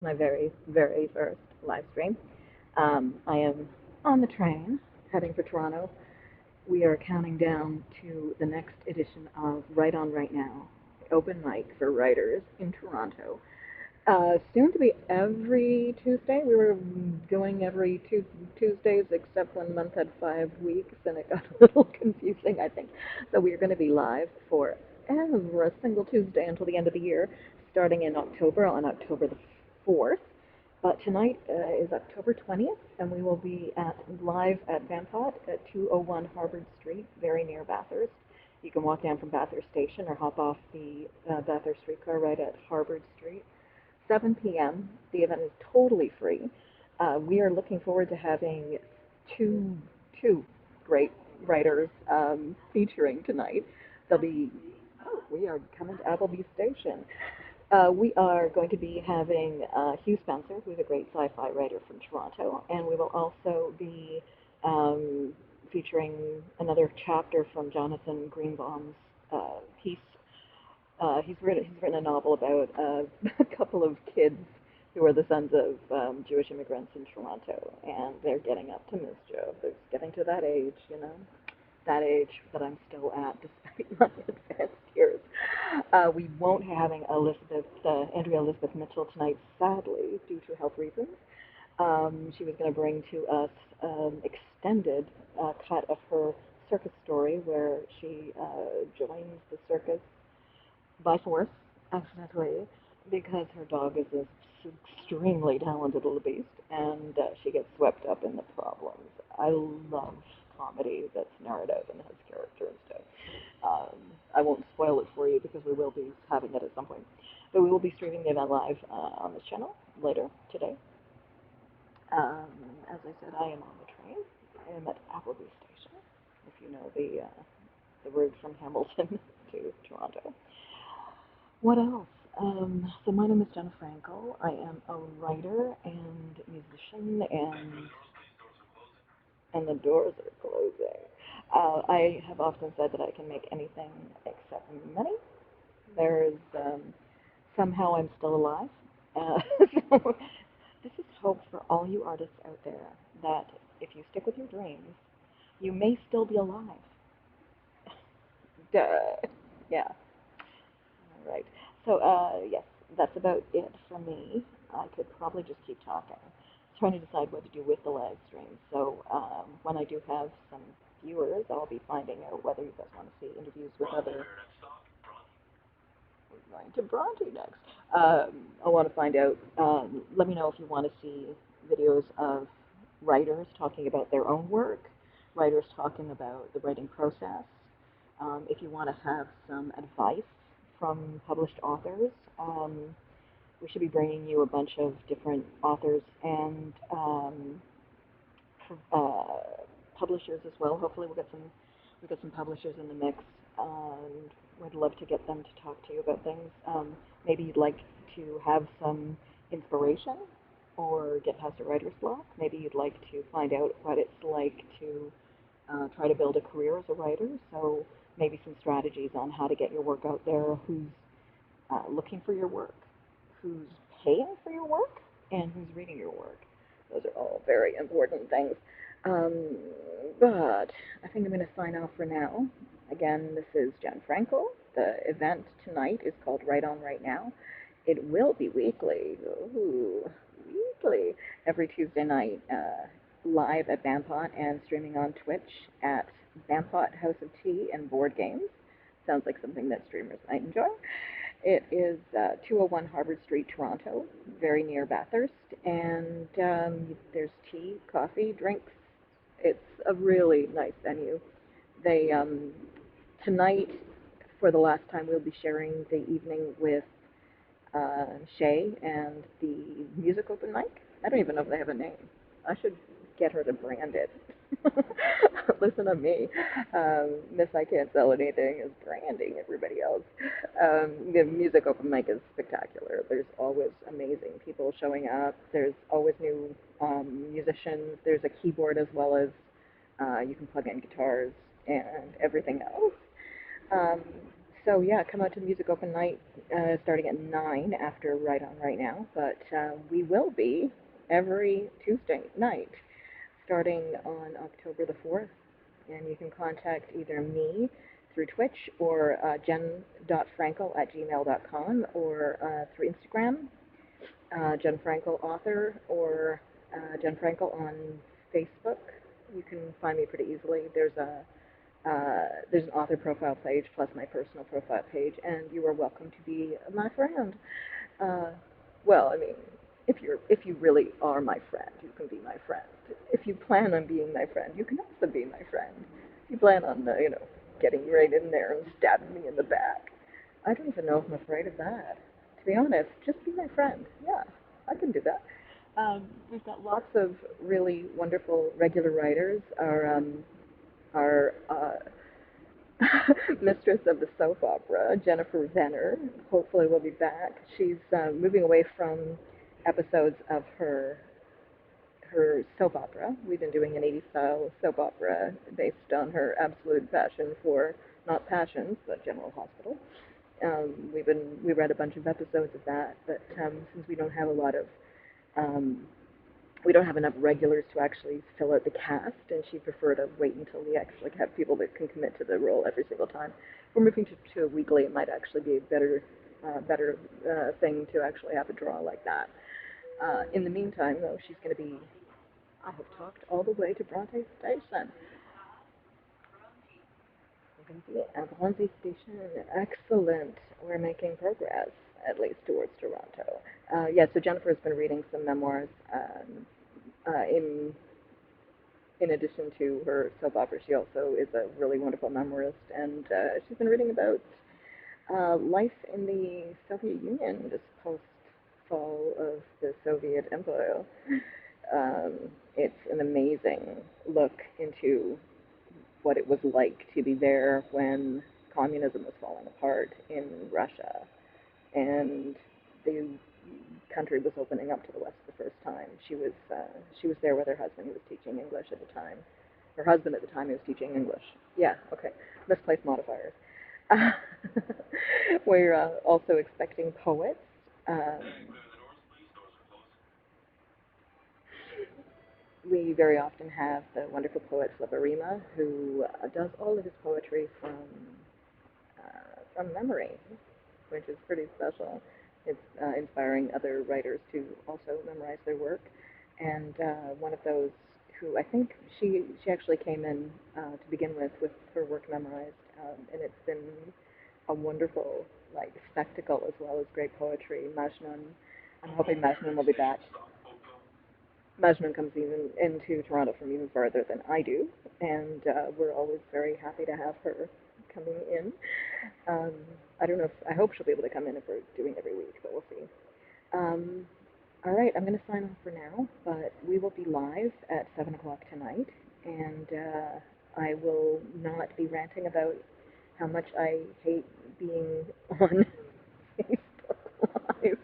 My very, very first live stream. I am on the train heading for Toronto. We are counting down to the next edition of Right On Right Now, open mic for writers in Toronto. Soon to be every Tuesday. We were going every Tuesdays, except one month had 5 weeks, and it got a little confusing, I think. So we are going to be live for every single Tuesday until the end of the year, starting in October on October the 4th. But tonight is October 20th, and we will be live at Vampot at 201 Harvard Street, very near Bathurst. You can walk down from Bathurst Station or hop off the Bathurst streetcar right at Harvard Street. 7 p.m. The event is totally free. We are looking forward to having two two great writers featuring tonight. They'll be we are coming to Appleby Station. We are going to be having Hugh Spencer, who's a great sci-fi writer from Toronto, and we will also be featuring another chapter from Jonathan Greenbaum's piece. He's written a novel about a couple of kids who are the sons of Jewish immigrants in Toronto, and they're getting up to mischief. They're getting to that age, that age that I'm still at despite my advanced years. We won't be having Andrea Elizabeth Mitchell tonight, sadly, due to health reasons. She was going to bring to us extended cut of her circus story where she joins the circus by force, accidentally, because her dog is this extremely talented little beast, and she gets swept up in the problems. I love comedy that's narrative and has character and stuff. I won't spoil it for you because we will be having it at some point. But we will be streaming the event live on this channel later today. Um, as I said, I am on the train. I am at Appleby Station, if you know the route from Hamilton to Toronto. What else? So my name is Jenna Franco. I am a writer and musician, and the doors are closing. I have often said that I can make anything except money. There's somehow I'm still alive. So this is hope for all you artists out there that if you stick with your dreams, you may still be alive. Duh. Yeah. All right. So, yes, that's about it for me. I could probably just keep talking. Trying to decide what to do with the live stream. So, when I do have some viewers, I'll be finding out whether you guys want to see interviews with other. We're going to Bronte next. I want to find out. Let me know if you want to see videos of writers talking about their own work, writers talking about the writing process. If you want to have some advice from published authors, we should be bringing you a bunch of different authors and publishers as well. Hopefully, we'll get some publishers in the mix, and we'd love to get them to talk to you about things. Maybe you'd like to have some inspiration or get past a writer's block. Maybe you'd like to find out what it's like to try to build a career as a writer. So maybe some strategies on how to get your work out there, who's looking for your work, who's paying for your work, and who's reading your work. Those are all very important things. Um, but I think I'm going to sign off for now. Again, this is Jen Frankel. The event tonight is called Right On Right Now. It will be weekly. Ooh, weekly. Every Tuesday night, live at Bampot and streaming on Twitch at Bampot House of Tea and Board Games. Sounds like something that streamers might enjoy. It is 201 Harvard Street, Toronto, very near Bathurst, and there's tea, coffee, drinks. It's a really nice venue. They tonight, for the last time, we'll be sharing the evening with Shay and the music open mic. I don't even know if they have a name. I should get her to brand it. Listen to me. Miss I Can't Sell Anything is branding everybody else. The music open mic is spectacular. There's always amazing people showing up. There's always new musicians. There's a keyboard as well as you can plug in guitars and everything else. Um, So yeah, come out to the music open night starting at 9 after Right On Right Now, but we will be every Tuesday night starting on October the 4th. And you can contact either me through Twitch or jen.frankel@gmail.com or through Instagram, Jen Frankel author, or Jen Frankel on Facebook. You can find me pretty easily. There's an author profile page plus my personal profile page, and you are welcome to be my friend. Uh, well, I mean, if you really are my friend, you can be my friend. If you plan on being my friend, you can also be my friend. If you plan on, getting right in there and stabbing me in the back, I don't even know if I'm afraid of that. To be honest, just be my friend. Yeah, I can do that. We've got lots of really wonderful regular writers. Our mistress of the soap opera, Jennifer Venner, hopefully will be back. She's moving away from episodes of her soap opera. We've been doing an 80s style soap opera based on her absolute passion for not passions, but General Hospital. We read a bunch of episodes of that, but since um, we don't have enough regulars to actually fill out the cast, and she preferred to wait until we actually have people that can commit to the role every single time. If we're moving to a weekly, it might actually be a better thing to actually have a draw like that. In the meantime, though, she's going to be. I have talked all the way to Bronte Station. We're going to be at Bronte Station. Excellent. We're making progress, at least towards Toronto. Yeah, so Jennifer has been reading some memoirs in addition to her soap opera. She also is a really wonderful memoirist, and she's been reading about life in the Soviet Union, just post fall of the Soviet Empire. Um, it's an amazing look into what it was like to be there when communism was falling apart in Russia, and the country was opening up to the West for the first time. She was there with her husband, who was teaching English at the time. Her husband at the time, he was teaching English. Yeah, okay, misplaced modifiers. Uh, we're also expecting poets. Um, we very often have the wonderful poet Fliparima, who does all of his poetry from memory, which is pretty special. It's inspiring other writers to also memorize their work. And one of those who I think she actually came in to begin with her work memorized, and it's been a wonderful like spectacle as well as great poetry. Majnun, I'm hoping Majnun will be back. Majnun comes even into Toronto from even farther than I do, and we're always very happy to have her coming in. Um, I don't know if I hope she'll be able to come in if we're doing every week, but we'll see. Um, all right, I'm going to sign off for now, but we will be live at 7 o'clock tonight, and I will not be ranting about how much I hate being on Facebook Live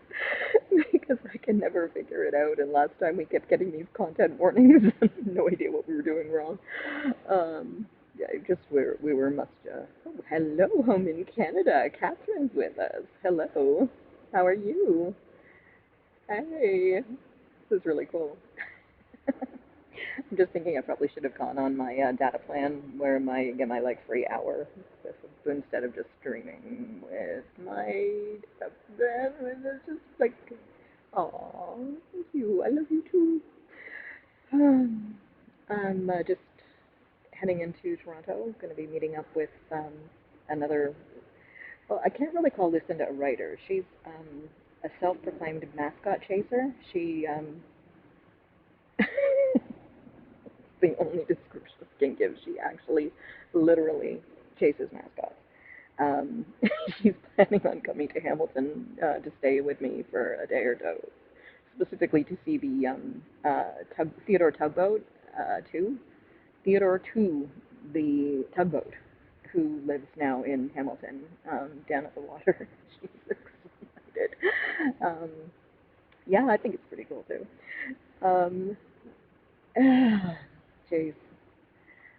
because I can never figure it out. And last time we kept getting these content warnings, no idea what we were doing wrong. Yeah, just we were must. Oh, hello, home in Canada. Catherine's with us. Hello. How are you? Hey, this is really cool. I'm just thinking I probably should have gone on my data plan where I get my like free hour instead of just streaming with my husband. It's just like, oh, thank you. I love you too. I'm just heading into Toronto. Going to be meeting up with another. Well, I can't really call Lucinda a writer. She's a self-proclaimed mascot chaser. The only description I can give. She actually, literally chases mascots. Um, she's planning on coming to Hamilton to stay with me for a day or two, specifically to see the Theodore Tugboat 2. Theodore 2, the tugboat, who lives now in Hamilton, down at the water. She's excited. Um, yeah, I think it's pretty cool too. Um, Jeez.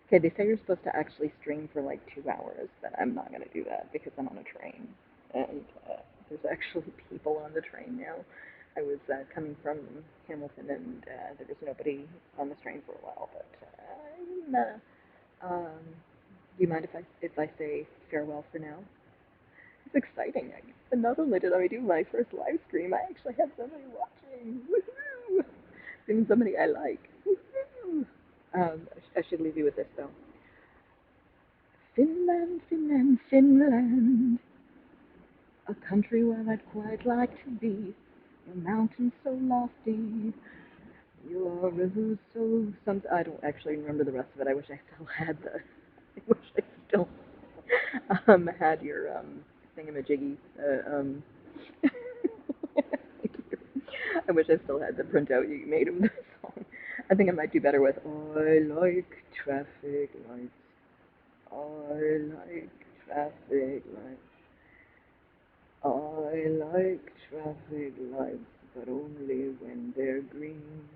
Okay, they say you're supposed to actually stream for like 2 hours, but I'm not gonna do that because I'm on a train, and there's actually people on the train now. I was coming from Hamilton, and there was nobody on the train for a while. But do you mind if I say farewell for now? It's exciting. And not only did I do my first live stream, I actually had somebody watching. Woohoo! Even somebody I like. Woohoo! I should leave you with this though. Finland, Finland, Finland, a country where I'd quite like to be. Your mountains so lofty, your rivers so some. I don't actually remember the rest of it. I wish I still had the. I wish I still had your thingamajiggy. I wish I still had the printout you made of the song. I think I might do better with I like traffic lights. I like traffic lights. I like traffic lights, but only when they're green.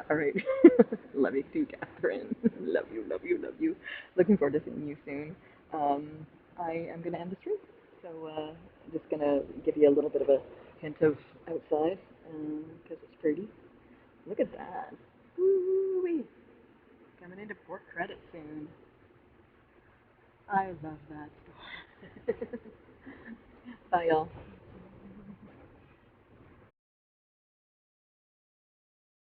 All right. Love you too, Catherine. Love you, love you, love you. Looking forward to seeing you soon. Um, I am going to end the stream. So I'm just going to give you a little bit of a hint of outside because it's pretty. Look at that. Woo-wee. Coming into Port Credit soon. I love that. Bye, y'all.